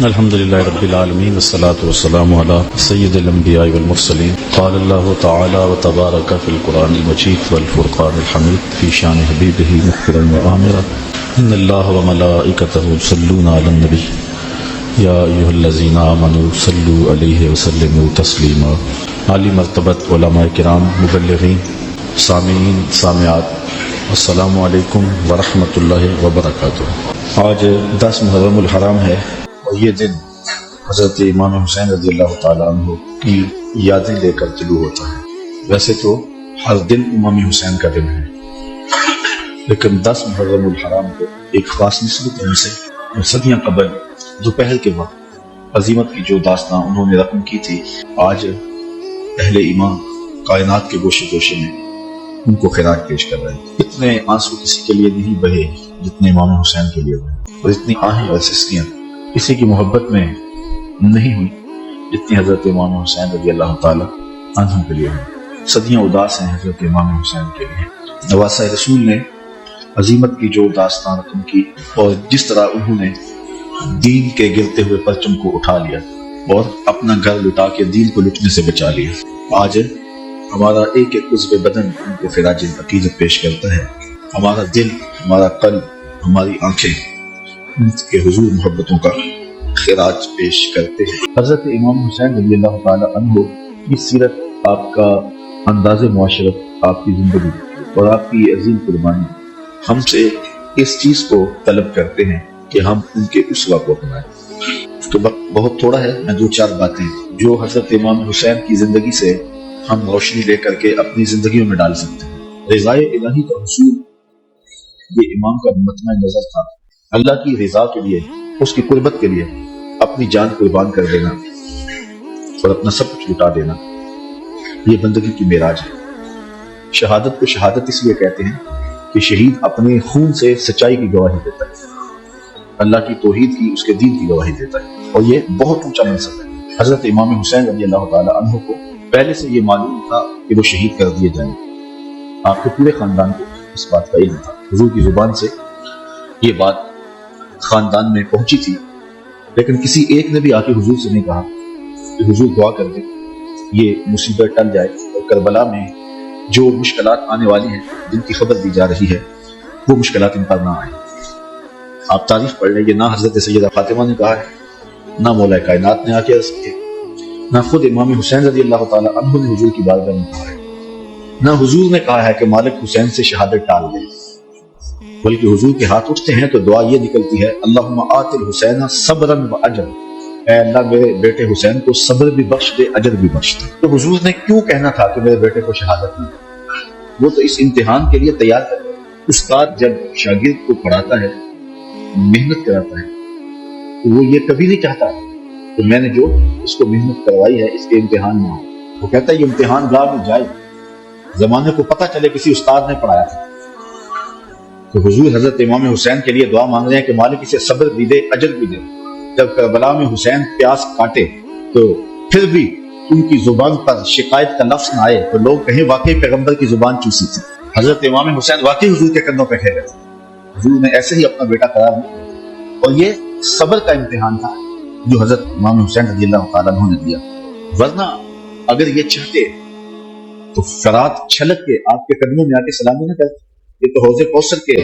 الحمد لله رب العالمين والصلاة والسلام على سيد الأنبياء والمرسلين. قال الله تعالى وتبارك في القرآن المجيد والفرقان الحميد في شان حبيبه مخبرا وآمرا إن الله وملائكته يصلون على النبي يا أيها الذين آمنوا صلوا عليه وسلموا تسليما. عالی مرتبت علماء کرام، مبلغین، سامعین، سامعات، السلام علیکم ورحمۃ اللہ وبرکاتہ. آج 10 محرم الحرام ہے اور یہ دن حضرت امام حسین رضی اللہ تعالیٰ عنہ کی یادیں لے کر طلوع ہوتا ہے. ویسے تو ہر دن امام حسین کا دن ہے، لیکن 10 محرم الحرام کو ایک خاص نسبت ان سے صدیاں قبل دوپہر کے وقت عظیمت کی جو داستان انہوں نے رقم کی تھی، آج اہل ایمان کائنات کے گوشے گوشے میں ان کو خراج پیش کر رہے ہیں. اتنے آنسو کسی کے لیے نہیں بہے جتنے امام حسین کے لیے ہوئے، اور اتنی آہیں اور سسکیاں کسی کی محبت میں نہیں ہوئی جتنی حضرت امام حسین رضی اللہ تعالی عنہ کے لیے ہوئی. صدیاں اداس ہیں حضرت امام حسین کے لیے. نواسہ رسول نے عظیمت کی جو داستان رقم کی اور جس طرح انہوں نے دین کے گرتے ہوئے پرچم کو اٹھا لیا اور اپنا گھر لٹا کے دین کو لٹنے سے بچا لیا، آج ہمارا ایک ایک عضو بدن ان کو خراج عقیدت پیش کرتا ہے. ہمارا دل، ہمارا قلب، ہماری آنکھیں ان کے حضور محبتوں کا خراج پیش کرتے ہیں. حضرت امام حسین رضی اللہ تعالی عنہ کی سیرت، آپ کا انداز معاشرت، آپ کی زندگی اور آپ کی عظیم قربانی ہم سے اس چیز کو طلب کرتے ہیں کہ ہم ان کے اسوہ کو اپنائیں. تو بہت تھوڑا ہے، میں 2-4 باتیں جو حضرت امام حسین کی زندگی سے ہم روشنی لے کر کے اپنی زندگیوں میں ڈال سکتے ہیں. رضائے الہی کا حصول یہ امام کا مطمع نظر تھا. اللہ کی رضا کے لیے، اس کی قربت کے لیے اپنی جان قربان کر دینا اور اپنا سب کچھ لٹا دینا، یہ بندگی کی معراج ہے. شہادت کو شہادت اس لیے کہتے ہیں کہ شہید اپنے خون سے سچائی کی گواہی دیتا ہے، اللہ کی توحید کی، اس کے دین کی گواہی دیتا ہے، اور یہ بہت اونچا منصب ہے. حضرت امام حسین رضی اللہ تعالی عنہ کو پہلے سے یہ معلوم تھا کہ وہ شہید کر دیے جائیں. آپ کے پورے خاندان کو اس بات کا علم تھا. حضور کی زبان سے یہ بات خاندان میں پہنچی تھی، لیکن کسی ایک نے بھی آ کے حضور سے نہیں کہا کہ حضور دعا کر دیں یہ مصیبت ٹل جائے اور کربلا میں جو مشکلات آنے والی ہیں، جن کی خبر دی جا رہی ہے، وہ مشکلات ان پر نہ آئیں. آپ تاریخ پڑھ لیں، یہ نہ حضرت سیدہ فاطمہ نے کہا ہے، نہ مولا کائنات نے آ کے عرض کی، نہ خود امام حسین رضی اللہ تعالی عنہ نے حضور کی بارگاہ میں کہا ہے، نہ حضور نے کہا ہے کہ مالک حسین سے شہادت ٹال دیں، بلکہ حضور کے ہاتھ اٹھتے ہیں تو دعا یہ نکلتی ہے، اللہم آت الحسین صبرا و اجر، اے اللہ میرے بیٹے حسین کو صبر بھی بخش دے، اجر بھی بخش دے. تو حضور نے کیوں کہنا تھا کہ میرے بیٹے کو شہادت دے؟ وہ تو اس امتحان کے لیے تیار ہے. استاد جب شاگرد کو پڑھاتا ہے، محنت کراتا ہے، تو وہ یہ کبھی نہیں چاہتا کہ میں نے جو اس کو محنت کروائی ہے اس کے امتحان نہ ہو. وہ کہتا ہے یہ امتحان گاہ میں جائے، زمانے کو پتہ چلے کسی استاد نے پڑھایا تھا. تو حضور حضرت امام حسین کے لیے دعا مانگ رہے ہیں کہ مالک اسے صبر بھی دے، اجر بھی دے. جب کربلا میں حسین پیاس کاٹے تو پھر بھی ان کی زبان پر شکایت کا لفظ نہ آئے تو لوگ کہیں واقعی پیغمبر کی زبان چوسی تھی. حضرت امام حسین واقعی حضور کے کندھوں پہ کھیلے تھے. حضور نے ایسے ہی اپنا بیٹا قرار دیا، اور یہ صبر کا امتحان تھا جو حضرت امام حسین رضی اللہ تعالیٰ عنہ نے دیا. ورنہ اگر یہ چاہتے تو فرات چھلک کے آپ کے قدموں میں آ کے سلامی نہ کرتے. یہ تو حوض کوثر کے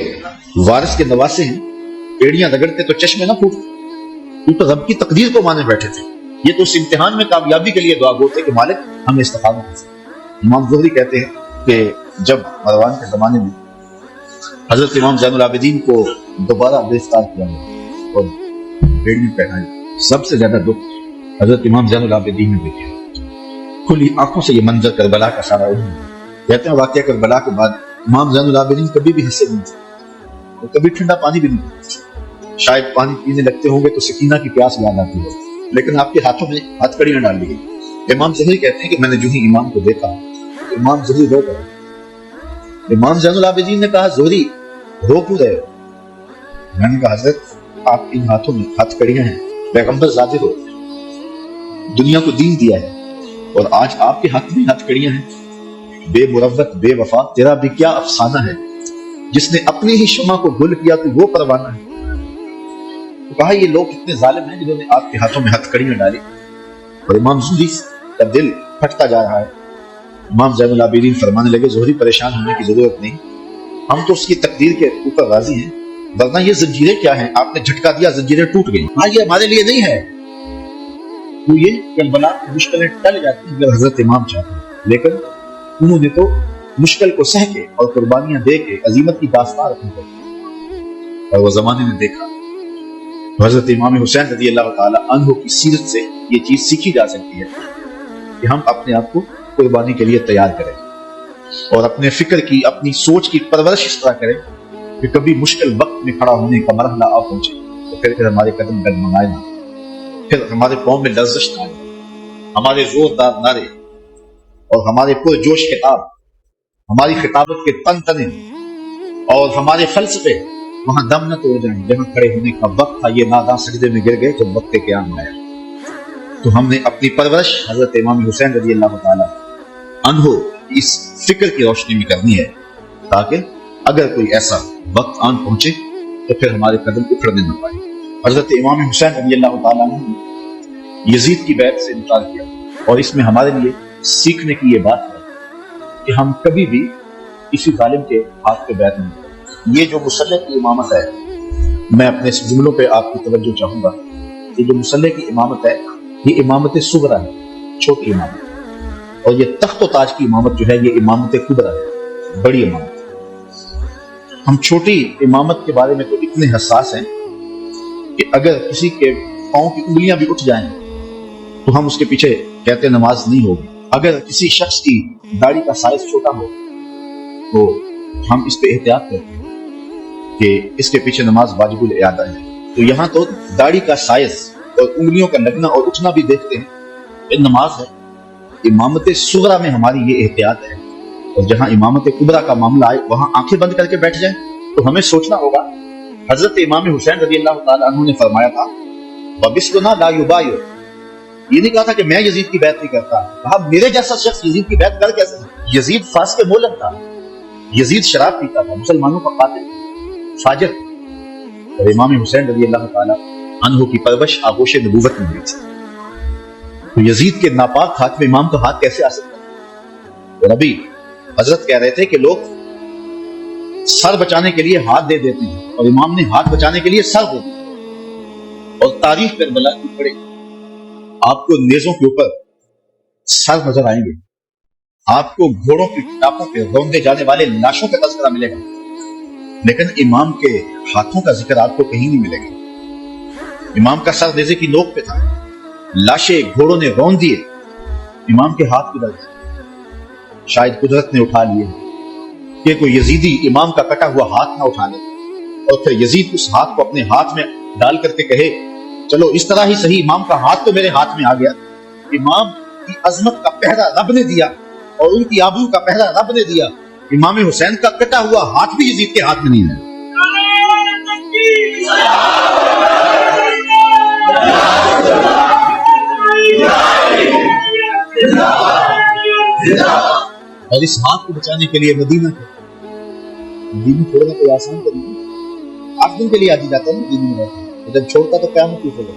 وارث کے نواسے ہیں، ایڑیاں رگڑتے تو چشمے نہ پھوٹتے. یہ تو رب کی تقدیر کو مانے بیٹھے تھے. یہ تو اس امتحان میں کامیابی کے لیے دعا گو تھے کہ مالک ہمیں استقامت دے. امام زہری کہتے ہیں کہ جب مروان کے زمانے میں حضرت امام زین العابدین کو دوبارہ گرفتار کیا گیا اور بیڑی پہنائی، سب سے زیادہ دکھ حضرت امام زین العابدین نے دیکھا. کھلی آنکھوں سے یہ منظر کربلا کا سارا علم. کہتے ہیں واقعہ کربلا کے بعد امام زین العابدین کبھی بھی ہنسے نہیں تھے اور کبھی ٹھنڈا پانی بھی نہیں پیتے. شاید پانی پینے لگتے ہوں گے تو سکینہ کی پیاس یاد آتی ہے، لیکن آپ کے ہاتھوں میں ہاتھ کڑیاں ڈال دی گئی. امام زہری کہتے ہیں کہ میں نے جو ہی امام کو دیکھا، امام زہری رو گئے. امام زین العابدین نے کہا زہری رو کیوں رہے ہو؟ میں نے کہا حضرت آپ ان ہاتھوں میں ہاتھ کڑیاں ہیں، پیغمبر ظاہر ہو، دنیا کو دین دیا ہے، اور آج آپ کے ہاتھ میں ہاتھ کڑیاں ہیں. بے مروت بے وفا تیرا بھی کیا افسانہ ہے، جس نے اپنی ہی شمع کو گل کیا تو وہ پروانہ ہے. تو کہا یہ لوگ اتنے ظالم ہیں جنہوں نے آپ کے ہاتھوں میں ہتھکڑیاں ڈالی. اور امام زہری کا دل پھٹتا جا رہا ہے. امام زین العابدین فرمانے لگے زہری پریشان ہونے کی ضرورت نہیں، ہم تو اس کی تقدیر کے اوپر راضی ہیں، ورنہ یہ زنجیریں کیا ہیں، آپ نے جھٹکا دیا زنجیریں ٹوٹ گئی. ہاں یہ ہمارے لیے نہیں ہے، تو یہ کربلا مشکلیں ٹل جاتی ہیں اگر حضرت امام چاہتے ہیں. لیکن انہوں نے تو مشکل کو سہ کے اور قربانیاں دے کے عظیمت کی داستان رکھی ہے. اور وہ زمانے نے دیکھا. حضرت امام حسین رضی اللہ تعالی عنہ کی سیرت سے یہ چیز سیکھی جا سکتی ہے کہ ہم اپنے آپ کو قربانی کے لیے تیار کریں اور اپنے فکر کی، اپنی سوچ کی پرورش اس طرح کریں کہ کبھی مشکل وقت میں کھڑا ہونے کا مرحلہ آ پہنچے تو پھر ہمارے قدم ڈگمگائے نہ، پھر ہمارے قوم میں لرزش نہ آئے، ہمارے زوردار نعرے اور ہمارے پرجوش خطاب، ہماری خطابت کے تن تنے اور ہمارے فلسفے وہاں دم نہ توڑ جائیں جہاں کھڑے ہونے کا وقت تھا. یہ ناداں سجدے میں گر گئے جب وقت قیام آیا. تو ہم نے اپنی پرورش حضرت امام حسین رضی اللہ تعالی عنہ اس فکر کی روشنی میں کرنی ہے تاکہ اگر کوئی ایسا وقت آن پہنچے تو پھر ہمارے قدم اکھڑنے نہ پائے. حضرت امام حسین رضی اللہ تعالی عنہ نے یزید کی بیعت سے انکار کیا، اور اس میں ہمارے لیے سیکھنے کی یہ بات ہے کہ ہم کبھی بھی کسی ظالم کے ہاتھ پہ بیعت نہیں کریں. یہ جو مسلح کی امامت ہے، میں اپنے اس جملوں پہ آپ کی توجہ چاہوں گا. یہ جو مسلح کی امامت ہے یہ امامت صغرا ہے، چھوٹی امامت، اور یہ تخت و تاج کی امامت جو ہے یہ امامت کبریٰ ہے، بڑی امامت. ہم چھوٹی امامت کے بارے میں تو اتنے حساس ہیں کہ اگر کسی کے پاؤں کی انگلیاں بھی اٹھ جائیں تو ہم اس کے پیچھے کہتے نماز نہیں ہوگی. اگر کسی شخص کی داڑھی کا سائز چھوٹا ہو تو ہم اس پہ احتیاط کرتے ہیں کہ اس کے پیچھے نماز واجب الاعادہ ہے. تو یہاں تو داڑھی کا سائز اور انگلیوں کا لگنا اور اٹھنا بھی دیکھتے ہیں، یہ نماز ہے. امامت صغرا میں ہماری یہ احتیاط ہے، اور جہاں امامت کبریٰ کا معاملہ آئے وہاں آنکھیں بند کر کے بیٹھ جائیں. تو ہمیں سوچنا ہوگا. حضرت امام حسین رضی اللہ تعالیٰ عنہ نے فرمایا تھا وَبِسْلُنَا لَا يُبَايُ، یہ نہیں کہا تھا کہ میں یزید کی بیعت نہیں کرتا، کہا میرے جیسا شخص یزید کی بیعت کر کیسے. یزید فاسق مولد تھا، یزید شراب پیتا تھا، مسلمانوں کا قاتل فاجر. اور امام حسین رضی اللہ تعالی عنہ کی پرورش آغوش نبوت میں ہوئی تھی. تو یزید کے ناپاک ہاتھ میں امام کا ہاتھ کیسے آ سکتا ہے؟ اور ابھی حضرت کہہ رہے تھے کہ لوگ سر بچانے کے لیے ہاتھ دے دیتے ہیں، اور امام نے ہاتھ بچانے کے لیے سر دے دیا. اور تاریخ کربلا کی پڑے آپ کو نیزوں کے اوپر سر نظر آئیں گے، آپ کو گھوڑوں کی ٹاپوں پہ روندے جانے والے لاشوں کا تذکرہ ملے گا، لیکن امام کے ہاتھوں کا ذکر آپ کو کہیں نہیں ملے گا. امام کا سر نیزے کی نوک پہ تھا، لاشیں گھوڑوں نے رون دیے، امام کے ہاتھ کدھر گئے؟ شاید قدرت نے اٹھا لیے کہ کوئی یزیدی امام کا کٹا ہوا ہاتھ نہ اٹھا لے اور پھر یزید اس ہاتھ کو اپنے ہاتھ میں ڈال کر کے کہے چلو اس طرح ہی صحیح، امام کا ہاتھ تو میرے ہاتھ میں آ گیا. امام کی عظمت کا پہرا رب نے دیا اور ان کی آبرو کا پہرا رب نے دیا. امام حسین کا کٹا ہوا ہاتھ بھی یزید کے ہاتھ میں نہیں ہے. اور اس ہاتھ کو بچانے کے لیے مدینہ چھوڑنا کوئی آسان کر نہیں. 8 دن کے لیے آج جاتا ہے مدینہ میں رہتا ہے، جب چھوڑتا تو قیامت کی ہوگا.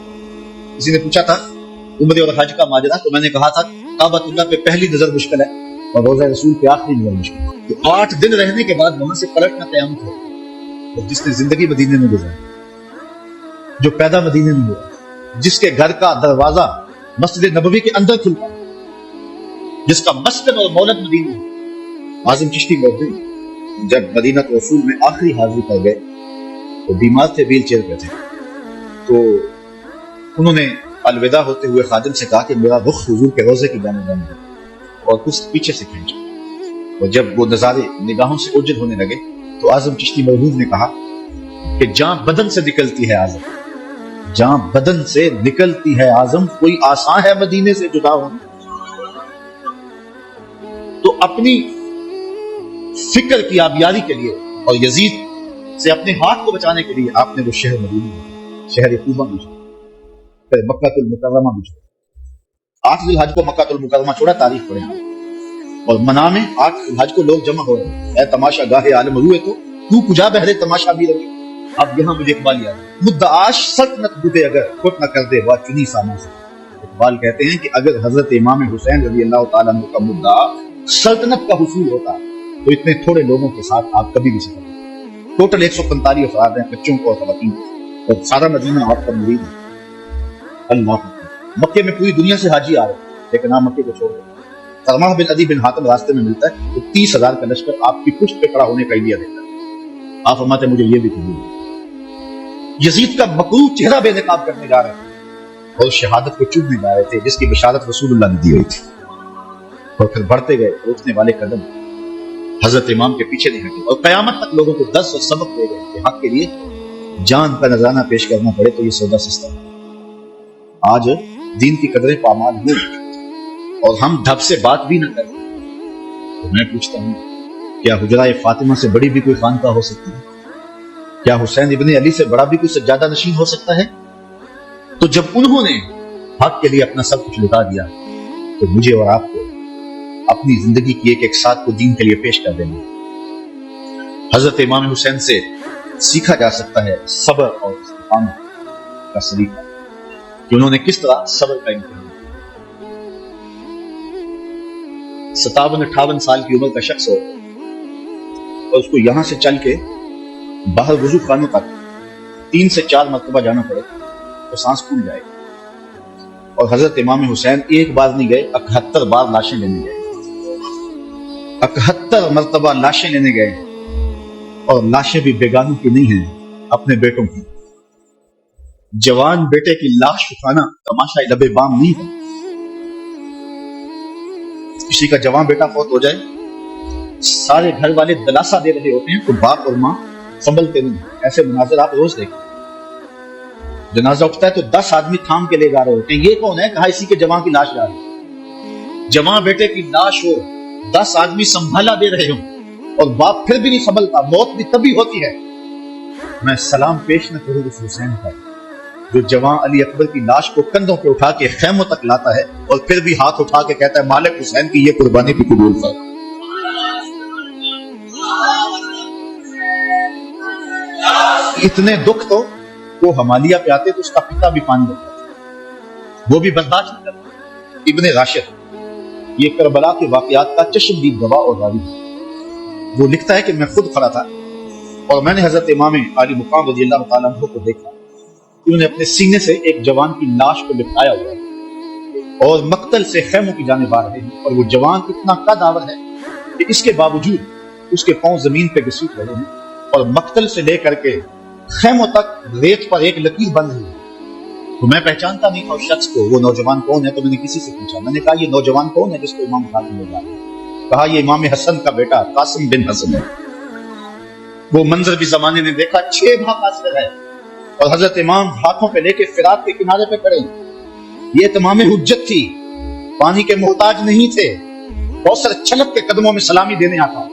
کسی نے پوچھا تھا عمرے اور حج کا ماجرا، تو میں نے کہا تھا کعبۃ اللہ پہ پہلی نظر مشکل ہے اور روزہ رسول پہ آخری نظر مشکل ہے. تو 8 دن رہنے کے بعد وہاں سے پلٹنا قیامت ہے. اور جس نے زندگی مدینے میں گزاری، جو پیدا مدینے میں ہوا، جس کے گھر کا دروازہ مسجد نبوی کے اندر کھلتا، جس کا مسکن اور مولد مدینے میں، اعظم چشتی موجود جب مدینہ رسول میں آخری حاضری کر گئے تو بیمار تھے، ویل چیئر پہ تھے. تو انہوں نے الوداع ہوتے ہوئے خادم سے کہا کہ میرا رخ حضور کے روضے کی جانب ہے، اور کچھ پیچھے سے کھینچا. اور جب وہ نظارے نگاہوں سے اوجھل ہونے لگے تو اعظم چشتی موجود نے کہا کہ جاں بدن سے نکلتی ہے اعظم، جاں بدن سے نکلتی ہے اعظم، کوئی آسان ہے مدینے سے جدا ہونا. تو اپنی فکر کی آبیاری کے لیے اور یزید سے اپنے ہاتھ کو بچانے کے لیے آپ نے وہ شہر مدینہ میں، شہر طیبہ میں چھوڑا، پھر مکہ المکرمہ میں چھوڑا. 8 ذی الحج کو مکہ المکرمہ چھوڑا، تاریخ پڑھیں اور منا میں 8 ذی الحج کو لوگ جمع ہو رہے ہیں. اے تماشا گاہ عالم روئے تو کجا بہرے تماشا بھی رہے. اب یہاں مجھے اقبال یاد ہے، مدعاش سلطنت بودے اگر خود نہ کر دے وہ چنی ساما سے۔ اقبال کہتے ہیں کہ اگر حضرت امام حسین رضی اللہ تعالیٰ عنہ کا مدعا سلطنت کا حصول ہوتا تو اتنے تھوڑے لوگوں کے ساتھ آپ کبھی بھی سفر کرتے۔ ٹوٹل 145 افراد ہیں، بچوں کو اور خواتین کو، اور سارا مدینہ آپ کا مرید ہے۔ اللہ اکبر۔ مکے میں پوری دنیا سے حاجی آ رہے ہیں، لیکن آپ مکے کو چھوڑ دیں۔ سلمہ بن عدی بن حاتم راستے میں ملتا ہے تو 30,000 کا لشکر آپ کی پشت پہ کھڑا ہونے کا ایڈیا دیتا ہے۔ آپ فرماتے ہیں مجھے یہ بھی قبول ہے۔ یزید کا مکروہ چہرہ بے نقاب کرنے جا رہے ہیں اور شہادت کو چومنے جا رہے تھے، جس کی بشارت رسول اللہ نے دی ہوئی تھی، اور پھر بڑھتے گئے، اٹھنے والے قدم حضرت امام کے پیچھے نہیں ہٹے، اور قیامت تک لوگوں کو درس اور سبق دے گئے کہ حق کے لیے جان کا نذرانہ پیش کرنا پڑے تو یہ سودا سستا ہے۔ آج دین کی قدریں پامال ہوئی اور ہم دھب سے بات بھی نہ کریں، تو میں پوچھتا ہوں کیا حجرہ فاطمہ سے بڑی بھی کوئی خانقاہ ہو سکتی ہے؟ کیا حسین ابن علی سے بڑا بھی کوئی سجادہ نشین ہو سکتا ہے؟ تو جب انہوں نے حق کے لیے اپنا سب کچھ لٹا دیا تو مجھے اور آپ کو اپنی زندگی کی ایک ایک ساتھ کو دین کے لیے پیش کر دینا۔ حضرت امام حسین سے سیکھا جا سکتا ہے صبر اور استقامت کا سلیقہ، کہ انہوں نے کس طرح صبر کا امتحان کیا۔ 57-58 سال کی عمر کا شخص ہو اور اس کو یہاں سے چل کے باہر وضو خانوں تک 3 سے 4 مرتبہ جانا پڑے تو سانس پھول جائے، اور حضرت امام حسین ایک بار نہیں گئے، 71 بار لاشیں لینے گئے، 71 مرتبہ لاشیں لینے گئے، اور لاشیں بھی بیگانوں کی نہیں ہیں، اپنے بیٹوں کی۔ جوان بیٹے کی لاش اٹھانا تماشا لبے بام نہیں ہے۔ کسی کا جوان بیٹا فوت ہو جائے، سارے گھر والے دلاسا دے رہے ہوتے ہیں تو باپ اور ماں سنبھلتے نہیں۔ ایسے مناظر آپ روز دیکھیں، جنازہ اٹھتا ہے تو 10 آدمی تھام کے لے جا رہے ہوتے ہیں، یہ کون ہے؟ کہا اسی کے جوان کی لاش جا رہی ہے۔ جوان بیٹے کی لاش ہو، 10 آدمی سنبھالا دے رہے ہوں، اور باپ پھر بھی نہیں سنبھلتا، موت بھی تبھی ہوتی ہے۔ میں سلام پیش نہ کروں اس حسین کا جو جوان علی اکبر کی لاش کو کندھوں پہ اٹھا کے خیموں تک لاتا ہے، اور پھر بھی ہاتھ اٹھا کے کہتا ہے مالک حسین کی یہ قربانی بھی قبول کر۔ اتنے دکھ تو وہ ہمالیہ پہ آتے تو اس کا پتا بھی پانی دیتا، وہ بھی برداشت نہیں کرتا۔ ابن راشد یہ کربلا کے واقعات کا چشمدید گواہ اور راوی ہے۔ وہ لکھتا ہے کہ میں خود کھڑا تھا اور میں نے حضرت امام علی مقام رضی اللہ تعالیٰ عنہ کو دیکھا، انہوں نے اپنے سینے سے ایک جوان کی لاش کو لپٹایا ہوا ہے اور مقتل سے خیموں کی جانب آ رہے ہیں، اور وہ جوان اتنا قد آور ہے کہ اس کے باوجود اس کے پاؤں زمین پہ گھسیٹ رہے ہیں، اور مقتل سے لے کر کے خیموں تک ریت پر ایک لکیر بن رہی ہے۔ تو میں پہچانتا نہیں تھا اس شخص کو، وہ نوجوان کون ہے؟ تو میں نے کسی سے پوچھا، میں نے کہا یہ نوجوان کون ہے جس کو امام خاتم لے جا رہے ہیں؟ کہا یہ امام حسن کا بیٹا قاسم بن حسن ہے۔ وہ منظر بھی زمانے نے دیکھا، 6 بھا قاصر ہے، اور حضرت امام ہاتھوں پہ لے کے فرات کے کنارے پہ کھڑے ہیں۔ یہ تمام حجت تھی، پانی کے محتاج نہیں تھے، کوثر چھلک کے قدموں میں سلامی دینے آتا۔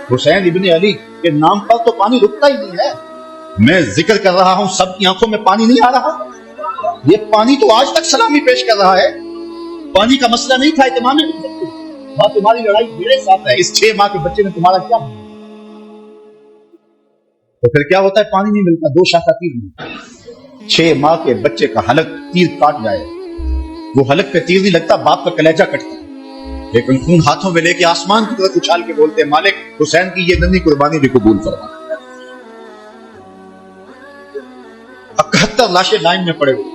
حسین ابن علی کے نام پر تو پانی رکتا ہی نہیں ہے۔ میں ذکر کر رہا ہوں، سب کی آنکھوں میں پانی نہیں آ رہا، یہ پانی تو آج تک سلامی پیش کر رہا ہے۔ پانی کا مسئلہ نہیں تھا، اہتمام ماں تمہاری لڑائی میرے ساتھ ہے، اس 6 ماہ کے بچے نے تمہارا کیا بنا؟ تو پھر کیا ہوتا ہے؟ پانی نہیں ملتا، 2 شاخہ تیر نہیں۔ 6 ماہ کے بچے کا حلق تیر کاٹ جائے، وہ حلق پہ تیر نہیں لگتا، باپ کا کلیجہ کٹتا، لیکن خون ہاتھوں میں لے کے آسمان کی طرف اچھال کے بولتے ہیں مالک حسین کی یہ ننھی قربانی بھی قبول فرما۔ 71 لاشیں لائن میں پڑے ہوئے۔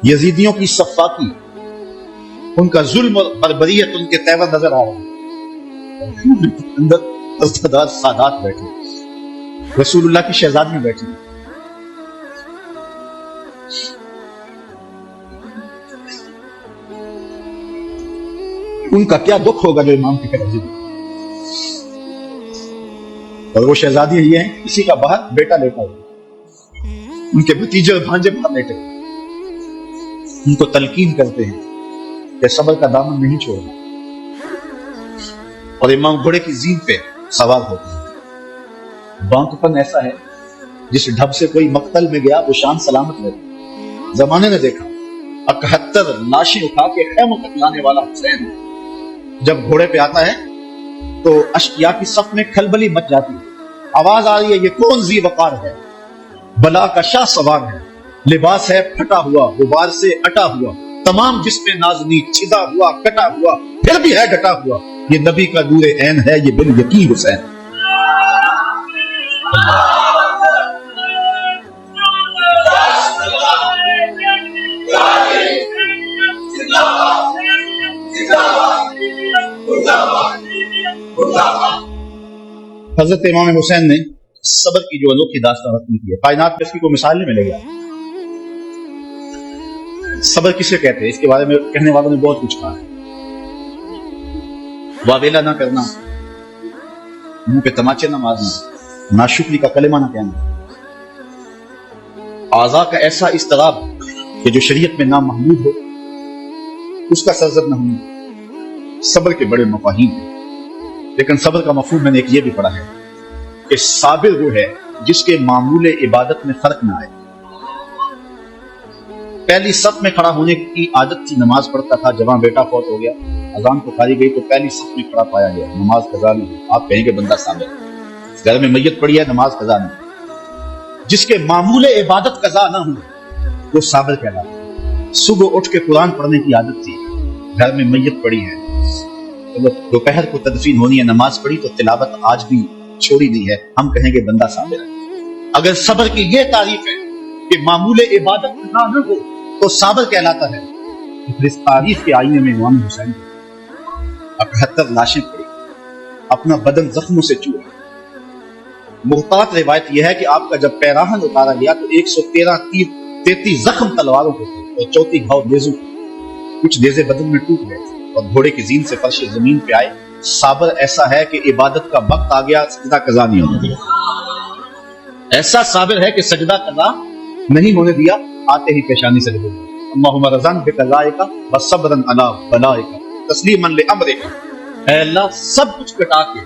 یزیدیوں کی صفاقی، ان کا ظلم اور بربریت ان کے تیور نظر آ رہا ہے۔ اندر استدار سادات بیٹھے، رسول اللہ کی شہزادیاں بیٹھی، ان کا کیا دکھ ہوگا جو امام کی قبر میں۔ اور وہ شہزادیاں یہ ہیں، کسی کا باہر بیٹا لیٹا ہوا، ان کے بھتیجے اور بھانجے باہر لیٹے، ان کو تلقین کرتے ہیں کہ صبر کا دامن نہیں چھوڑنا، اور امام گھوڑے کی زین پہ سوار ہوتے ہیں۔ بانک پن ایسا ہے جس ڈھب سے کوئی مقتل میں گیا وہ شان سلامت رہتی. زمانے نے دیکھا 71 لاشیں اٹھا کے خیموں تک لانے والا حسین جب گھوڑے پہ آتا ہے تو اشقیاء کی صف میں کھلبلی مچ جاتی ہے. آواز آ رہی ہے یہ کون ذی وقار ہے, بلا کا شاہ سوار ہے, لباس ہے پھٹا ہوا غبار سے اٹا ہوا, تمام جسم نازنی چھدا ہوا کٹا ہوا پھر بھی ہے ڈٹا ہوا, یہ نبی کا نور عین ہے یہ بن یقین حسین. حضرت امام حسین نے صبر کی جو انوکھی داستان رقم کی ہے, کائنات میں اس کی کوئی مثال نہیں ملے گا. صبر کسے کہتے ہیں اس کے بارے میں کہنے والوں نے بہت کچھ کہا ہے. واویلا نہ کرنا, منہ پہ تماچے نہ مارنا, ناشکری کا کلمہ نہ کہنا, اعضاء کا ایسا اضطراب کہ جو شریعت میں نامحمود ہو اس کا سرزد نہ ہونا, صبر کے بڑے مفاہیم ہیں. لیکن صبر کا مفہوم میں نے ایک یہ بھی پڑھا ہے کہ صابر وہ ہے جس کے معمول عبادت میں فرق نہ آئے. پہلی صف میں کھڑا ہونے کی عادت تھی, نماز پڑھتا تھا, جوان بیٹا فوت ہو گیا, اذان پکاری گئی تو پہلی صف میں کھڑا پایا گیا, نماز قضا نہیں. آپ کہیں گے بندہ صابر, گھر میں میت پڑی ہے نماز قضا نہیں. جس کے معمول عبادت قضا نہ ہو وہ صابر کہلاتا ہے. صبح اٹھ کے قرآن پڑھنے کی عادت تھی, گھر میں میت پڑی ہے, دوپہر کو تدفین ہونی ہے, نماز پڑھی تو تلاوت آج بھی چھوڑی نہیں ہے, ہم کہیں گے بندہ صابر ہے. اگر صبر کی یہ تعریف ہے کہ معمول عبادت قضا نہ ہو تو صابر کہلاتا ہے, پھر اس تعریف کے آئینے میں امام حسین 71 لاشیں پڑی, اپنا بدن زخموں سے چوڑا. محتاط روایت یہ ہے کہ آپ کا جب پیراہن اتارا گیا تو 133 زخم تلواروں کے تھے اور 34 گھاؤ نیزوں کے. کچھ نیزے بدن میں ٹوٹ گئے اور گھوڑے کی زین سے فرش زمین پہ آئے. صابر ایسا ہے کہ عبادت کا وقت آ گیا, سجدہ قضا نہیں ہونے دیا. ایسا صابر ہے کہ سجدہ قضا نہیں ہونے دیا, آتے ہی پیشانی سے لگے, اللہم رضان بقضائک وصبرا علی بلائک تسلیما لامرک. اے اللہ سب کچھ کٹا کے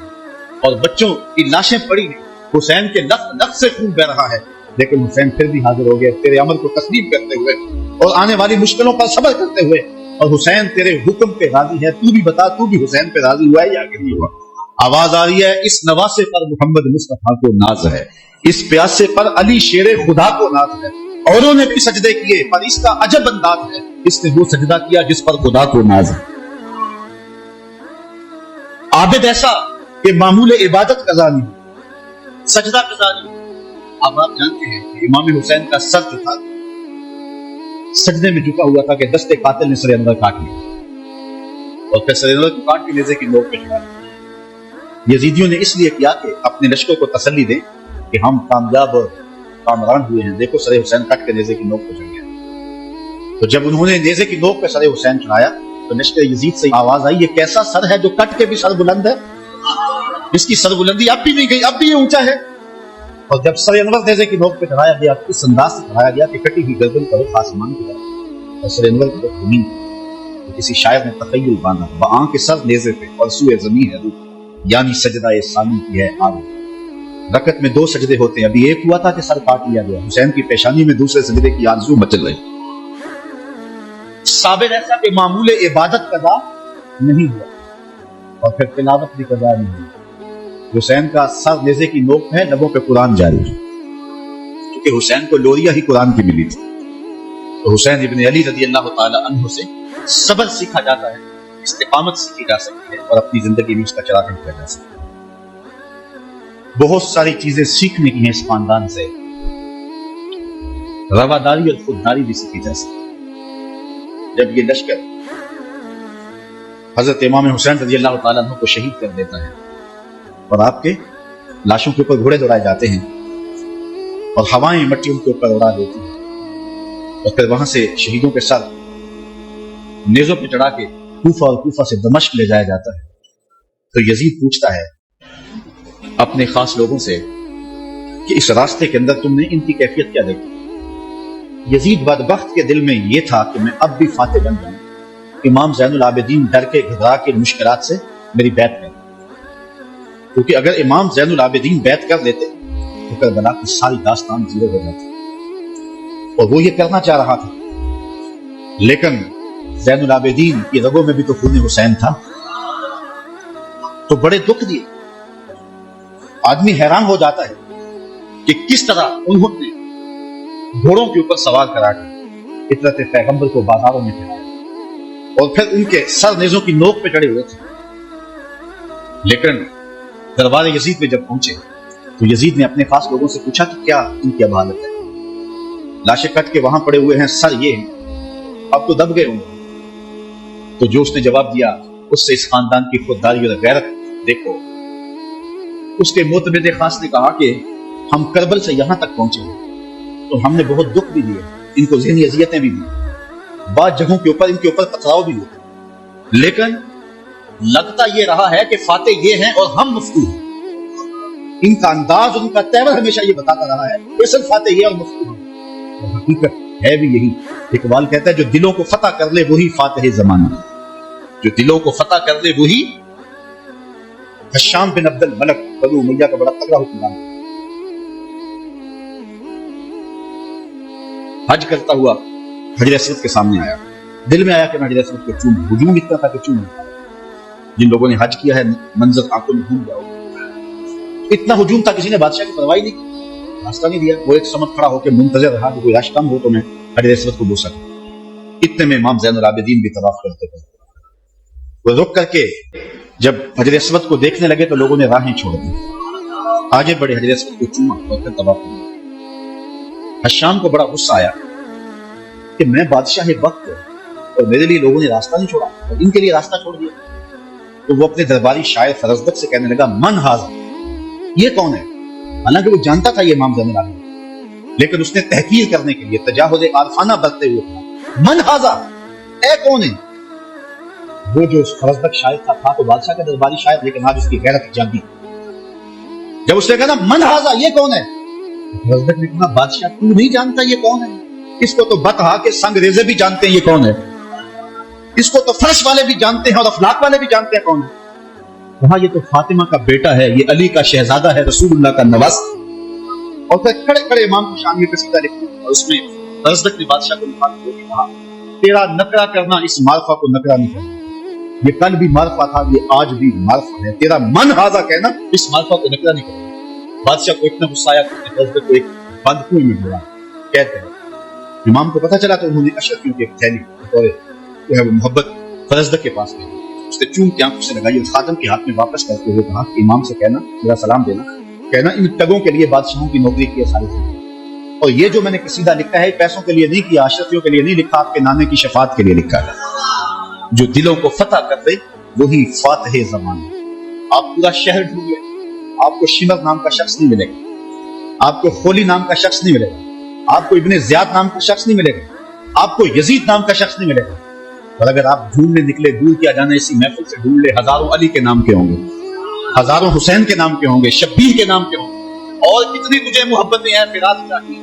اور بچوں کی لاشیں پڑی ہیں, حسین کے نفس سے خون بہ رہا ہے, لیکن حسین پھر بھی حاضر ہو گئے تیرے امر کو تسلیم کرتے ہوئے اور آنے والی مشکلوں پر صبر کرتے ہوئے. اور حسین تیرے حکم پہ راضی ہے, تو بھی بتا تو بھی حسین پہ راضی ہوا ہے یا کہ نہیں ہوا. آواز آ رہی ہے اس نواسے پر محمد مصطفیٰ کو ناز ہے, اس پیاسے پر علی شیر خدا کو ناز ہے. اوروں نے بھی سجدے کیے پر اس کا عجب انداز ہے, اس نے وہ سجدہ کیا جس پر خدا کو ناز ہے. عابد ایسا کہ معمول عبادت قضا نہیں, سجدہ قضا نہیں. اب آپ جانتے ہیں کہ امام حسین کا سر جو تھا سجدے میں جھکا ہوا تھا کہ دستے قاتل نے سر انور کاٹ لیا اور پھر سر انور کو کاٹ کے نیزے کی نوک پہ چڑھا. یزیدیوں نے اس لیے کیا کہ اپنے لشکر کو تسلی دیں کہ ہم کامیاب اور کامران ہوئے ہیں, دیکھو سر حسین کٹ کے نیزے کی نوک پہ چڑھ گیا. تو جب انہوں نے نیزے کی نوک پہ سر حسین چڑھایا تو لشکر یزید سے آواز آئی یہ کیسا سر ہے جو کٹ کے بھی سر بلند ہے, اس کی سر بلندی اب بھی نہیں گئی, اب بھی یہ اونچا ہے. اور جب سر انور نیزے کی نوک پہ چڑھایا گیا اس انداز سے چڑھایا گیا کہ کٹی ہوئی گردن پر آسمان کی طرف اور سر انور کی طرف زمین پر. کسی شاعر نے تخیل باندھا بآنکھ کے سر نیزے پہ اور سوئے زمین ہے روح, یعنی سجدہ ثانی کی ہے آگ. رکعت میں 2 سجدے ہوتے ہیں, ابھی ایک ہوا تھا کہ سر کاٹ لیا گیا, حسین کی پیشانی میں دوسرے سجدے کی آرزو مچل رہی. صابر ایسا کہ معمول عبادت قضا نہیں ہوا اور پھر تلاوت بھی قضا نہیں ہوئی. حسین کا سر نیزے کی نوک ہے, لبوں پہ قرآن جاری ہے, کیونکہ حسین کو لوریا ہی قرآن کی ملی تھی. تو حسین ابن علی رضی اللہ تعالی عنہ سے صبر سیکھا جاتا ہے, استقامت سیکھی جا سکتی ہے اور اپنی زندگی میں اس کا چراغ کیا جا سکتا ہے. بہت ساری چیزیں سیکھنے کی ہیں اس خاندان سے, رواداری اور خودداری بھی سیکھی جا سکتی ہے. جب یہ لشکر حضرت امام حسین رضی اللہ تعالیٰ عنہ کو شہید کر دیتا ہے اور آپ کے لاشوں کے اوپر گھوڑے دوڑائے جاتے ہیں اور ہوائیں مٹی ان کے اوپر اڑا دیتی ہیں, اور پھر وہاں سے شہیدوں کے سر نیزوں پہ چڑھا کے کوفہ اور کوفہ سے دمشق لے جایا جاتا ہے. تو یزید پوچھتا ہے اپنے خاص لوگوں سے کہ اس راستے کے اندر تم نے ان کی کیفیت کیا دیکھی. یزید بدبخت کے دل میں یہ تھا کہ میں اب بھی فاتح بن جاؤں, امام زین العابدین ڈر کے گھبرا کے مشکلات سے میری بیعت کریں, کیونکہ اگر امام زین العابدین بیعت کر لیتے تو کربلا کی ساری داستان زیرو ہو جاتی، اور وہ یہ کرنا چاہ رہا تھا، لیکن زین العابدین کی رگوں میں بھی تو خون حسین تھا، تو بڑے دکھ دیے۔ آدمی حیران ہو جاتا ہے کہ کس طرح انہوں نے گھوڑوں کے اوپر سوار کرا کے فطرت پیغمبر کو بازاروں میں پھیلایا، اور پھر ان کے سر نیزوں کی نوک پہ چڑھے ہوئے تھے۔ لیکن دربار یزید میں جب پہنچے تو یزید نے اپنے خاص لوگوں سے پوچھا کہ کیا ان کی اب حالت ہے؟ لاشیں کٹ کے وہاں پڑے ہوئے ہیں، سر یہ ہیں، اب تو دب گئے ہوں گے۔ تو جو اس نے جواب دیا اس سے اس خاندان کی خودداری اور غیرت دیکھو۔ اس کے معتمد خاص نے کہا کہ ہم کربل سے یہاں تک پہنچے ہیں تو ہم نے بہت دکھ بھی دیے، ان کو ذہنی اذیتیں بھی دی، بعض جگہوں کے اوپر ان کے اوپر پتھراؤ بھی ہوئے، لیکن لگتا یہ رہا ہے کہ فاتح یہ ہیں اور ہم مفتو ہیں۔ ان کا انداز اور ان کا تیور ہمیشہ یہ بتاتا رہا ہے کہ صرف فاتح یہ اور مفتو ہیں، اور حقیقت ہے بھی یہی۔ اقبال کہتا ہے جو دلوں کو فتح کر لے وہی فاتح زمانہ، جو دلوں کو فتح کر لے وہی۔ حشام بن عبد الملک بنو امیہ کا بڑا تگڑا حکمران، حج کرتا ہوا حجر اسود کے سامنے آیا، دل میں آیا کہ میں حجر اسود کو چوم، ہجوم اتنا تھا کہ چوم، جن لوگوں نے حج کیا ہے منظر آنکھوں میں گھوم جاؤ، اتنا ہجوم تھا کسی نے بادشاہ کی پرواہ نہیں کی، راستہ نہیں دیا۔ وہ ایک سمت کھڑا ہو کے منتظر رہا کہ کوئی رش کم ہو تو میں حجر اسود کو بو سکوں۔ اتنے میں امام زین العابدین بھی طواف کرتے تھے، وہ رک کر کے جب حجر اسود کو دیکھنے لگے تو لوگوں نے راہیں چھوڑ دی، آگے بڑے حجر اسود کو چوما اور پھر طواف کیا۔ حشام کو بڑا غصہ آیا کہ میں بادشاہ وقت اور میرے لیے لوگوں نے راستہ نہیں چھوڑا اور ان کے لیے راستہ چھوڑ دیا۔ تو وہ اپنے درباری شاعر فرزدق سے کہنے لگا من ہاذا، یہ کون ہے؟ حالانکہ وہ جانتا تھا یہ امام زین العابدین، لیکن اس نے تحقیر کرنے کے لیے تجاہل عارفانہ برتتے ہوئے کہا من ہاذا، اے کون ہے؟ وہ جو فرزدق شاعر تھا تو بادشاہ کا درباری شاعر، لیکن آج اس کی غیرت جاگی۔ جب اس نے کہا من ہاذا، یہ کون ہے؟ فرزدق نے کہا بادشاہ تو نہیں جانتا یہ کون ہے؟ اس کو تو بتہا کے سنگ ریزے بھی جانتے ہیں یہ کون ہے، اس کو تو فرش والے بھی جانتے ہیں اور افلاک والے بھی جانتے ہیں کون ہے۔ کہا یہ تو فاطمہ کا بیٹا ہے، یہ علی کا شہزادہ ہے، رسول اللہ کا نواز۔ اور پھر کھڑے کھڑے امام کی شان میں قصیدہ لکھا اور اس میں فرزدق نے بادشاہ کو مخاطب ہو کے کہا تیرا نکرہ کرنا اس معرفہ کو نکرہ نہیں کرنا، یہ کل بھی معرفہ تھا، یہ آج بھی معرفہ ہے، تیرا من ہاذا کہنا اس معرفہ کو نکرہ نہیں کرنا۔ بادشاہ کو اتنا غصہ آیا کہ فرزدق کو ایک بند کنویں میں ڈالا۔ کہتے ہیں امام کو پتہ چلا تو انہوں نے اشرفیوں کی ایک تھیلی بطور جو ہے وہ محبت فرزدق کے پاس گئی، اس نے چوم کے آنکھوں سے لگائی اور خادم کے ہاتھ میں واپس کرتے ہوئے کہا کہ امام سے کہنا میرا سلام دینا، کہنا ان ٹگوں کے لیے بادشاہوں کی نوکری کی ساری تھی، اور یہ جو میں نے قصیدہ لکھا ہے پیسوں کے لیے نہیں کیا، اشرفیوں کے لیے نہیں لکھا، آپ کے نانے کی شفاعت کے لیے لکھا ہے۔ جو دلوں کو فتح کر دے وہی فاتح زمانہ۔ آپ پورا شہر ڈھونڈ لیں، آپ کو شمر نام کا شخص نہیں ملے گا، آپ کو خولی نام کا شخص نہیں ملے گا، آپ کو ابن زیاد نام کا شخص نہیں ملے گا، آپ کو یزید نام کا شخص نہیں ملے گا۔ اور اگر آپ ڈھونڈنے نکلے دور کیا جانا اسی محفل سے ڈھونڈ لے، ہزاروں علی کے نام کے ہوں گے، ہزاروں حسین کے نام کے ہوں گے، شبیر کے نام کے ہوں گے، اور کتنی تجھے محبتیں ہیں فراز کی،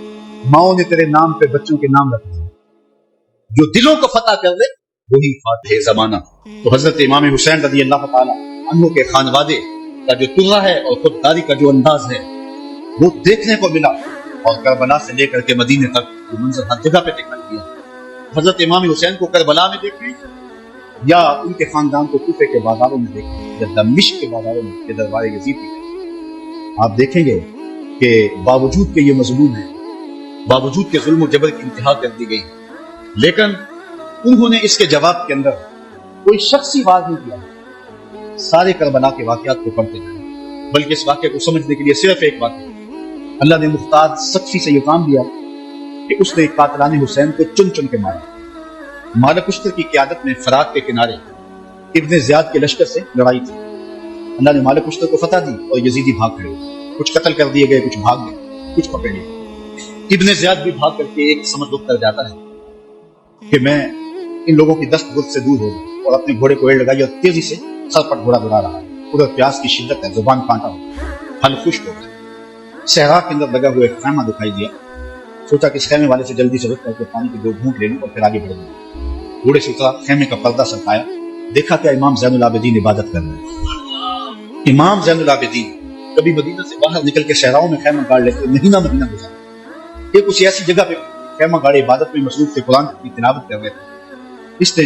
ماؤں نے تیرے نام پہ بچوں کے نام رکھ دیے۔ جو دلوں کو فتح کر دے وہی فاتح زمانہ۔ تو حضرت امام حسین رضی اللہ تعالی عنہ کے خانوادے کا جو طرح ہے اور خودداری کا جو انداز ہے وہ دیکھنے کو ملا، اور کربلا سے لے کر کے مدینے تک وہ منظر ہر جگہ پہ دکھائی دیا۔ حضرت امام حسین کو کربلا میں دیکھیں یا ان کے خاندان کو کوفے کے بازاروں میں دیکھیں یا دمشق کے بازاروں میں یا دربار یزید میں، آپ دیکھیں گے کہ باوجود کہ یہ مظلوم ہے، باوجود کہ ظلم و جبر کی انتہا کر دی گئی، لیکن انہوں نے اس کے جواب کے اندر کوئی شخصی واز نہیں کیا، سارے کربلا کے واقعات کو پڑھتے ہیں، بلکہ اس واقعے کو سمجھنے کے لیے صرف ایک واقعہ اللہ نے مختار سقفی سے یہ کام دیا کہ اس نے قاتلان حسین کو چن چن کے مارا۔ مالک اشتر کی قیادت میں فرات کے کنارے ابن زیاد کے لشکر سے لڑائی تھی، اللہ نے مالک اشتر کو فتح دی اور یزیدی بھاگ کھڑے، کچھ قتل کر دیے گئے، کچھ بھاگ گئے، کچھ پکڑے گئے۔ ابن زیاد بھی بھاگ کر کے ایک سمجھ کر جاتا ہے کہ میں ان لوگوں کی دست برد سے دور ہو گئی، اور اپنے گھوڑے کو ایڑ لگائی اور تیزی سے سر پر گھوڑا دوڑا رہا ہے۔ ادھر پیاس کی شدت ہے، زبان کانٹا ہو، پھل خشک ہو گیا۔ صحرا کے اندر لگا ہوا ایک خیمہ دکھائی دیا، سوچا کہ اس خیمے والے سے جلدی سے رک کر کے پانی کے 2 گھونٹ لے لوں اور پھر آگے بڑھ لوں۔ گھوڑے سے اترا، خیمے کا پردہ سرکایا، دیکھا کہ امام زین العابدین عبادت کر رہے ہیں۔ امام زین العابدین کبھی مدینہ سے باہر نکل کے صحراؤں میں خیمہ گاڑ لیتے، مہینہ گزارتے، یہ کچھ ایسی جگہ پہ خیمہ گاڑے عبادت میں مصروف تھے، قرآن کی تلاوت کر رہے تھے۔ اس نے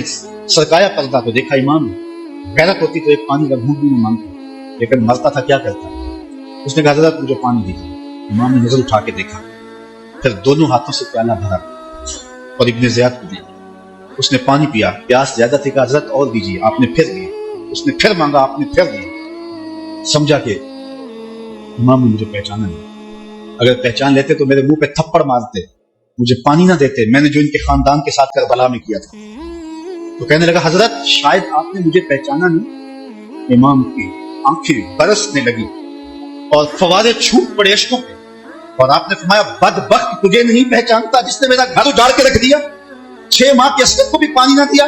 سرکایا پردہ تو دیکھا امام، غیرت ہوتی تو ایک پانی کا گھونٹ بھی نہیں مانگتا، لیکن مرتا تھا کیا کرتا۔ اس نے کہا حضرت مجھے پانی دیجیے۔ امام نے نظر اٹھا کے دیکھا، پھر دونوں ہاتھوں سے پیالہ بھرا اور ابن زیاد کو دیا۔ اس نے پانی پیا، پیاس زیادہ تھی، کہا حضرت اور دیجیے۔ آپ نے پھر دیا، اس نے پھر مانگا، آپ نے پھر دیا۔ سمجھا کہ امام نے مجھے پہچانا نہیں، اگر پہچان لیتے تو میرے منہ پہ تھپڑ مارتے، مجھے پانی نہ دیتے، میں نے جو ان کے خاندان کے ساتھ کربلا میں کیا تھا۔ تو کہنے لگا حضرت شاید آپ نے مجھے پہچانا نہیں۔ امام کی آنکھیں برسنے لگی اور فوارے چھوٹ پڑے اشکوں پہ، اور آپ نے فرمایا بدبخت تجھے نہیں پہچانتا جس نے میرا گھر اجاڑ کے رکھ دیا، 6 ماہ کی عصمت کو بھی پانی نہ دیا۔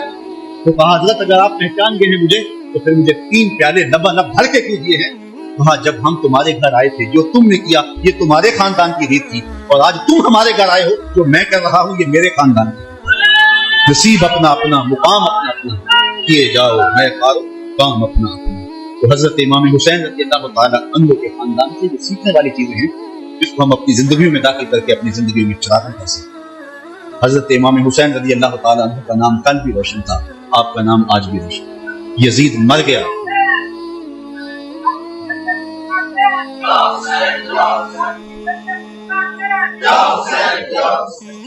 تو کہا حضرت اگر آپ پہچان گئے ہیں مجھے تو پھر مجھے 3 پیالے لبالب بھر کے کیوں دیے ہیں؟ کہا جب ہم تمہارے گھر آئے تھے جو تم نے کیا یہ تمہارے خاندان کی ریت تھی، اور آج تم ہمارے گھر آئے ہو جو میں کر رہا ہوں یہ میرے خاندان کی۔ نصیب اپنا اپنا، مقام اپنا اپنا، کیے جاؤ میں کارو کام اپنا اپنا۔ تو حضرت امام حسین رضی اللہ تعالیٰ عنہ کے خاندان سے جو سیکھنے والی چیزیں ہیں جس کو ہم اپنی زندگیوں میں داخل کر کے اپنی زندگیوں میں چراغاں کر سکیں۔ حضرت امام حسین رضی اللہ تعالیٰ عنہ کا نام کل بھی روشن تھا، آپ کا نام آج بھی روشن۔ یزید مر گیا،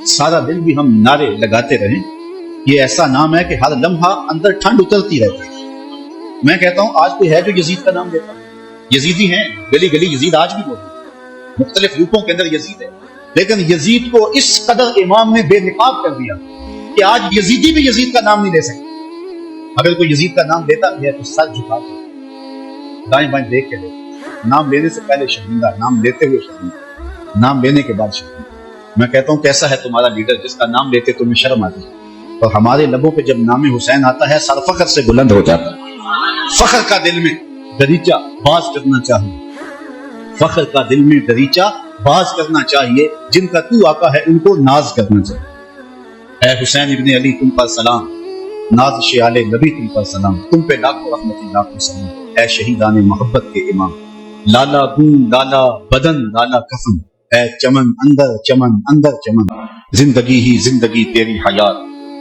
سارا دن بھی ہم نعرے لگاتے رہیں، یہ ایسا نام ہے کہ ہر لمحہ اندر ٹھنڈ اترتی رہتی ہے۔ میں کہتا ہوں آج کوئی ہے جو یزید کا نام لیتا ہے؟ یزیدی ہیں، گلی گلی یزید آج بھی موجود، مختلف روپوں کے اندر یزید ہے، لیکن یزید کو اس قدر امام نے بے نقاب کر دیا کہ آج یزیدی بھی یزید کا نام نہیں لے سکتے۔ اگر کوئی یزید کا نام لیتا بھی ہے تو سر جھکا کے دائیں بائیں دیکھ کے لے، نام لینے سے پہلے شرمندہ، نام لیتے ہوئے شرمندہ، نام لینے کے بعد شرمندہ۔ میں کہتا ہوں کیسا ہے تمہارا لیڈر جس کا نام لیتے تمہیں شرم آتی ہے، اور ہمارے لبوں پہ جب نام حسین آتا ہے سر فخر سے بلند ہو جاتا ہے۔ فخر کا دل میں دریچہ باز کرنا چاہیے، فخر کا دل میں دریچہ باز کرنا چاہیے، جن کا تو آقا ہے ان کو ناز کرنا چاہیے۔ اے حسین ابن علی تم پر سلام، ناز شیال نبی تم پر سلام، تم پہ لاکھوں رحمت لاکھوں سلام، اے شہیدان محبت کے امام، لالا خون لالا بدن لالا کفن، اے چمن اندر چمن، زندگی ہی زندگی تیری حیات،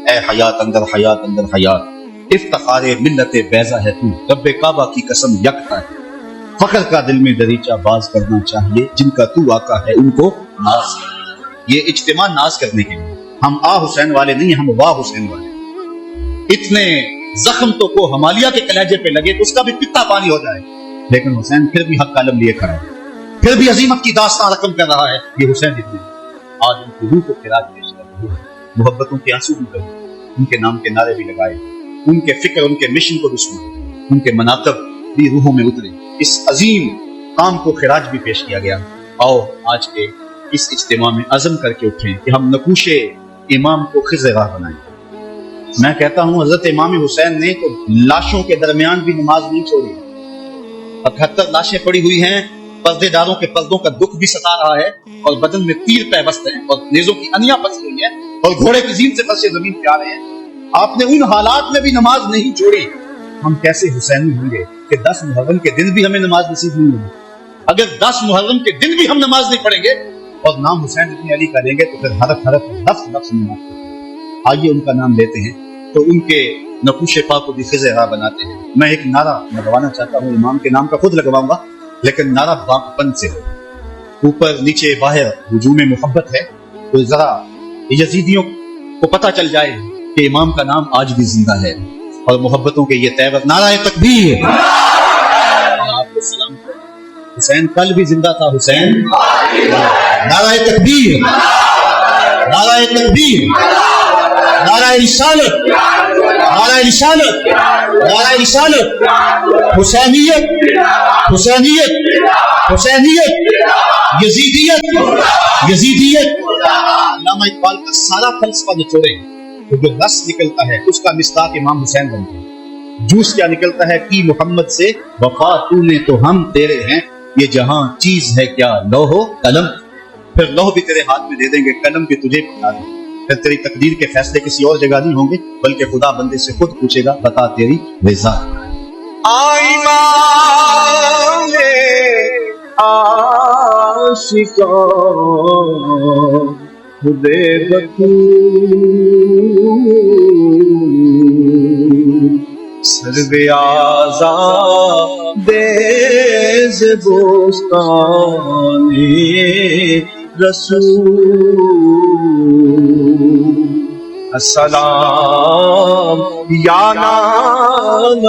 اے حیات اندر حیات، افتخار ملت بیضا ہے تو، رب کعبہ کی قسم یکتا ہے، فخر کا دل میں دریچہ باز کرنا چاہیے، جن کا تو آقا ہے ان کو ناز کر۔ یہ اجتماع ناز کرنے کے لیے، ہم آ حسین والے نہیں، ہم واہ حسین والے۔ اتنے زخم تو کو ہمالیہ کے کلیجے پہ لگے تو اس کا بھی پتا پانی ہو جائے، لیکن حسین پھر بھی حق قلم لیے کھڑا ہے، پھر بھی عظیمت کی داستان رقم کر رہا ہے۔ یہ حسین ابن آج ان کی روح کو خراج پیش کر رہے ہیں، محبتوں کے آنسو بھی بہے، ان کے نام کے نعرے بھی لگائے، ان کے فکر ان کے مشن کو بھی سنا، ان کے مناقب بھی روحوں میں اترے، اس عظیم کام کو خراج بھی پیش کیا گیا۔ آؤ آج کے اس اجتماع میں عزم کر کے اٹھیں کہ ہم نقوش امام کو خضر راہ بنائیں۔ میں کہتا ہوں حضرت امام حسین نے تو لاشوں کے درمیان بھی نماز نہیں چھوڑی، 78 لاشیں پڑی ہوئی ہیں، پردے داروں کے پردوں کا دکھ بھی ستا رہا ہے، اور بدن میں تیر پیوست ہیں، اور نیزوں کی انیاں پھنسی ہوئی ہیں، اور گھوڑے کی زین سے پھنسے زمین پہ آ رہے ہیں۔ آپ نے ان حالات میں بھی نماز نہیں چھوڑی۔ ہم کیسے حسینی ہوں گے کہ 10 محرم کے دن بھی ہمیں نماز نصیب نہیں ہوگی؟ اگر 10 محرم کے دن بھی ہم نماز نہیں پڑھیں گے اور نام حسین ابن علی کا لیں گے تو پھر حرف حرف لفظ نماز پڑھیں۔ آئیے ان کا نام لیتے ہیں تو ان کے نقوش پاک کو بھی خضر راہ بناتے ہیں۔ میں ایک نعرہ لگوانا چاہتا ہوں، امام کے نام کا خود لگواؤں گا، لیکن نعرہ باغپن سے ہو، اوپر نیچے باہر ہجوم محبت ہے، تو ذرا یزیدیوں کو پتہ چل جائے کہ امام کا نام آج بھی زندہ ہے، اور محبتوں کے یہ تیور نعرہ تکبیر، آپ کو سلام کریں۔ حسین کل بھی زندہ تھا، حسین نعرہ تکبیر، نعرہ تکبیر، نعرہ رسالت، نعرہ رسالت، نعرہ رسالت، حسینیت، حسینیت، حسینیت، یزیدیت، یزیدیت۔ علامہ اقبال کا سارا فلسفہ نچوڑے تو جو رس نکلتا ہے اس کا مصداق امام حسین بنتا ہے۔ جوس کیا نکلتا ہے کہ محمد سے وفا تو نے تو ہم تیرے ہیں، یہ جہاں چیز ہے کیا لوح و قلم، پھر لوح بھی تیرے ہاتھ میں دے دیں گے، قلم بھی تجھے پکڑا دیں گے، پھر تیری تقدیر کے فیصلے کسی اور جگہ نہیں ہوں گے بلکہ خدا بندے سے خود پوچھے گا بتا تیری رضا۔ آشکار خدے بطور سرو آزاد ز بوستان رسول السلام یا نام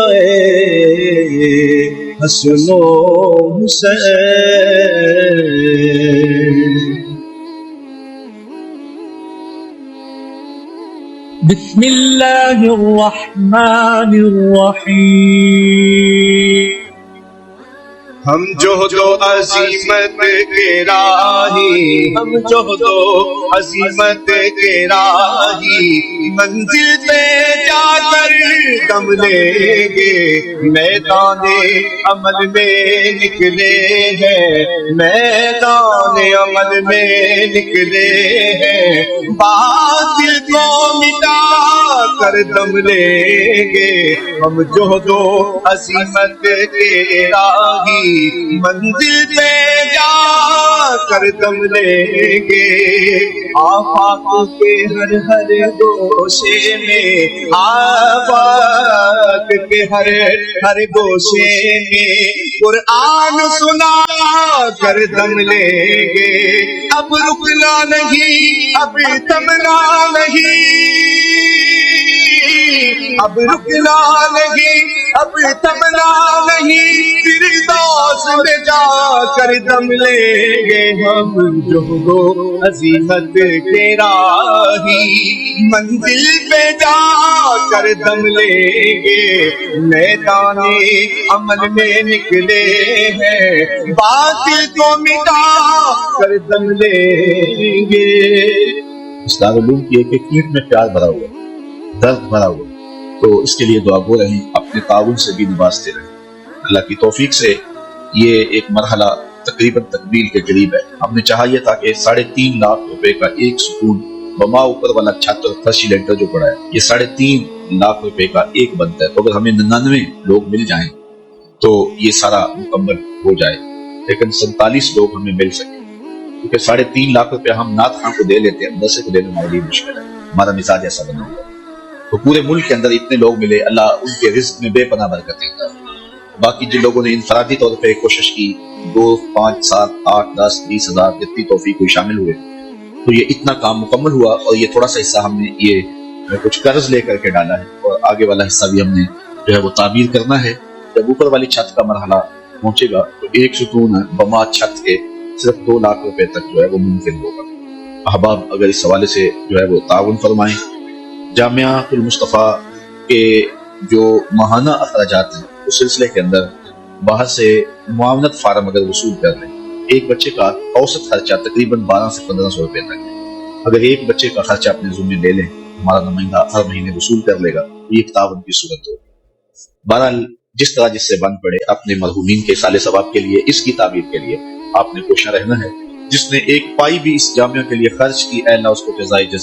حسن و حسین بسم اللہ الرحمن الرحیم ہم جہد و عظیمت کے راہی ہم جہد و عظیمت کے راہی منزل پہ جا کر دم لیں گے میدان عمل میں نکلے ہیں میدان عمل میں نکلے ہیں باطل کو مٹا کر دم لیں گے ہم جہد و عظیمت کے راہی منزل پہ جا کر دم لیں گے آفاق کے ہر ہر گوشے میں آفاق کے ہر ہر گوشے میں قرآن سنا کر دم لیں گے اب رکنا نہیں اب تھمنا نہیں اب رکنا نہیں اب تھمنا نہیں فردوس میں جا کر دم لیں گے ہم جہد و عظیمت کے راہی منزل پہ جا کر دم لیں گے میدان عمل میں نکلے ہیں باطل کو مٹا کر دم لیں گے اس دارالعلوم کی ایک ایک اینٹ میں پیار بھرا ہوا درد بھرا ہوا تو اس کے لیے دعا گو رہیں اپنے تعاون سے بھی نوازتے رہیں اللہ کی توفیق سے یہ ایک مرحلہ تقریباً تکمیل کے قریب ہے ہم نے چاہا یہ تھا کہ 3.5 لاکھ روپے کا ایک سکون بما اوپر والا چھت اور فرشی لینٹر جو پڑا ہے یہ 3.5 لاکھ روپے کا ایک بنتا ہے تو اگر ہمیں 99 لوگ مل جائیں تو یہ سارا مکمل ہو جائے لیکن 47 لوگ ہمیں مل سکیں کیونکہ 3.5 لاکھ روپے ہم نعت خان کو دے لیتے ہیں مدرسے کو دینا ہمارے لیے مشکل ہے ہمارا مزاج ایسا بنا ہوا تو پورے ملک کے اندر اتنے لوگ ملے اللہ ان کے رزق میں بے پناہ برکت دیتا ہے باقی جن لوگوں نے انفرادی طور پہ کوشش کی 2 5 7 8 10 20 ہزار جتنی توفیق ہوئی شامل ہوئے تو یہ اتنا کام مکمل ہوا اور یہ تھوڑا سا حصہ ہم نے یہ کچھ قرض لے کر کے ڈالا ہے اور آگے والا حصہ بھی ہم نے جو ہے وہ تعمیر کرنا ہے جب اوپر والی چھت کا مرحلہ پہنچے گا تو ایک ستون بما چھت کے صرف 2 لاکھ روپے تک جو ہے وہ ممکن ہوگا احباب اگر اس حوالے سے جو ہے وہ تعاون فرمائیں جامعہ المصطفیٰ کے جو ماہانہ اخراجات ہیں اس سلسلے کے اندر باہر سے معاونت فارم اگر وصول کر لیں ایک بچے کا اوسط خرچہ تقریباً 1200 سے 1500 روپے تک ہے اگر ایک بچے کا خرچہ اپنے ذمہ لے لیں ہمارا نمائندہ ہر مہینے وصول کر لے گا یہ ایک تعاون کی صورت ہوگی بہرحال جس طرح جس سے بن پڑے اپنے مرحومین کے سال ثواب کے لیے اس کی تعبیر کے لیے آپ نے کوشاں رہنا ہے جس نے ایک پائی بھی اس جامعہ کے لیے خرچ کی اے اللہ اس کو جزائے جزا